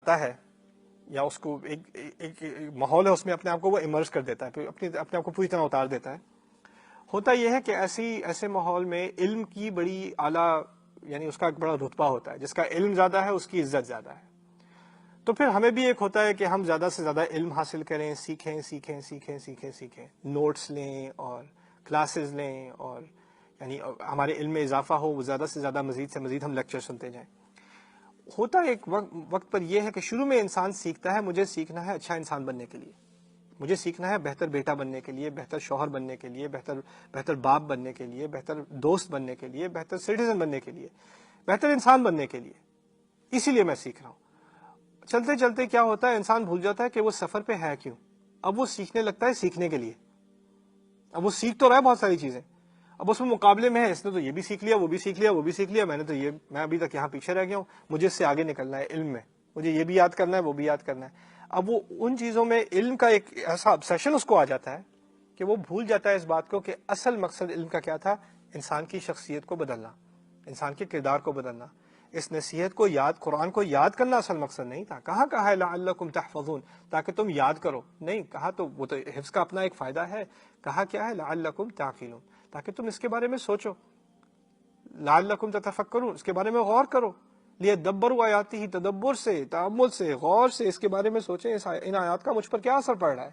سیکھتا ہے یا اس کو ایک ماحول ہے اس میں اپنے آپ کو وہ امرج کر دیتا ہے، پھر اپنے آپ کو پوری طرح اتار دیتا ہے. ہوتا یہ ہے کہ ایسے ماحول میں علم کی بڑی اعلیٰ، یعنی اس کا ایک بڑا رتبہ ہوتا ہے. جس کا علم زیادہ ہے اس کی عزت زیادہ ہے. تو پھر ہمیں بھی ایک ہوتا ہے کہ ہم زیادہ سے زیادہ علم حاصل کریں، سیکھیں، نوٹس لیں اور کلاسز لیں، اور یعنی ہمارے علم میں اضافہ ہو، وہ زیادہ سے زیادہ مزید سے مزید ہم لیکچر سنتے جائیں. ہوتا ایک وقت پر یہ ہے کہ شروع میں انسان سیکھتا ہے مجھے سیکھنا ہے اچھا انسان بننے کے لیے، مجھے سیکھنا ہے بہتر بیٹا بننے کے لیے، بہتر شوہر بننے کے لیے، بہتر باپ بننے کے لیے، بہتر دوست بننے کے لیے، بہتر سٹیزن بننے کے لیے، بہتر انسان بننے کے لیے. اسی لیے میں سیکھ رہا ہوں. چلتے چلتے کیا ہوتا ہے، انسان بھول جاتا ہے کہ وہ سفر پہ ہے کیوں. اب وہ سیکھنے لگتا ہے سیکھنے کے لیے. اب وہ سیکھ تو رہا ہے بہت ساری چیزیں، اب اس میں مقابلے میں ہے، اس نے تو یہ بھی سیکھ لیا، وہ بھی سیکھ لیا، میں ابھی تک یہاں پیچھے رہ گیا ہوں، مجھے اس سے آگے نکلنا ہے علم میں، مجھے یہ بھی یاد کرنا ہے، وہ بھی یاد کرنا ہے. اب وہ ان چیزوں میں علم کا ایک ایسا obsession اس کو آ جاتا ہے کہ وہ بھول جاتا ہے اس بات کو کہ اصل مقصد علم کا کیا تھا، انسان کی شخصیت کو بدلنا، انسان کے کردار کو بدلنا. اس نصیحت کو قرآن کو یاد کرنا اصل مقصد نہیں تھا. کہا ہے لعلکم تحفظون، تاکہ تم یاد کرو، نہیں کہا تو وہ تو حفظ کا اپنا ایک فائدہ ہے. کہا کیا ہے لعلکم تعقلون، تاکہ تم اس کے بارے میں سوچو، لعلکم تتفکرون، اس کے بارے میں غور کرو. لیدبروا آیاتہ، تدبر سے، تأمل سے، غور سے اس کے بارے میں سوچیں ان آیات کا مجھ پر کیا اثر پڑ رہا ہے.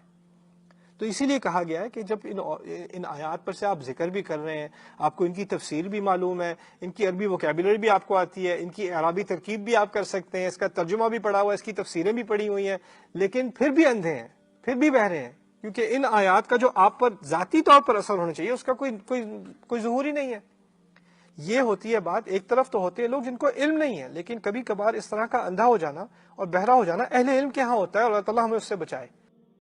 تو اسی لیے کہا گیا ہے کہ جب ان آیات پر سے آپ ذکر بھی کر رہے ہیں، آپ کو ان کی تفسیر بھی معلوم ہے، ان کی عربی ووکیبلری بھی آپ کو آتی ہے، ان کی اعرابی ترکیب بھی آپ کر سکتے ہیں، اس کا ترجمہ بھی پڑھا ہوا ہے، اس کی تفسیریں بھی پڑھی ہوئی ہیں، لیکن پھر بھی اندھے ہیں، پھر بھی بہرے ہیں، کیونکہ ان آیات کا جو آپ پر ذاتی طور پر اثر ہونا چاہیے اس کا کوئی ظہور ہی نہیں ہے. یہ ہوتی ہے بات. ایک طرف تو ہوتے ہیں لوگ جن کو علم نہیں ہے، لیکن کبھی کبھار اس طرح کا اندھا ہو جانا اور بہرا ہو جانا اہل علم کے ہاں ہوتا ہے، اور اللہ تعالیٰ ہمیں اس سے بچائے.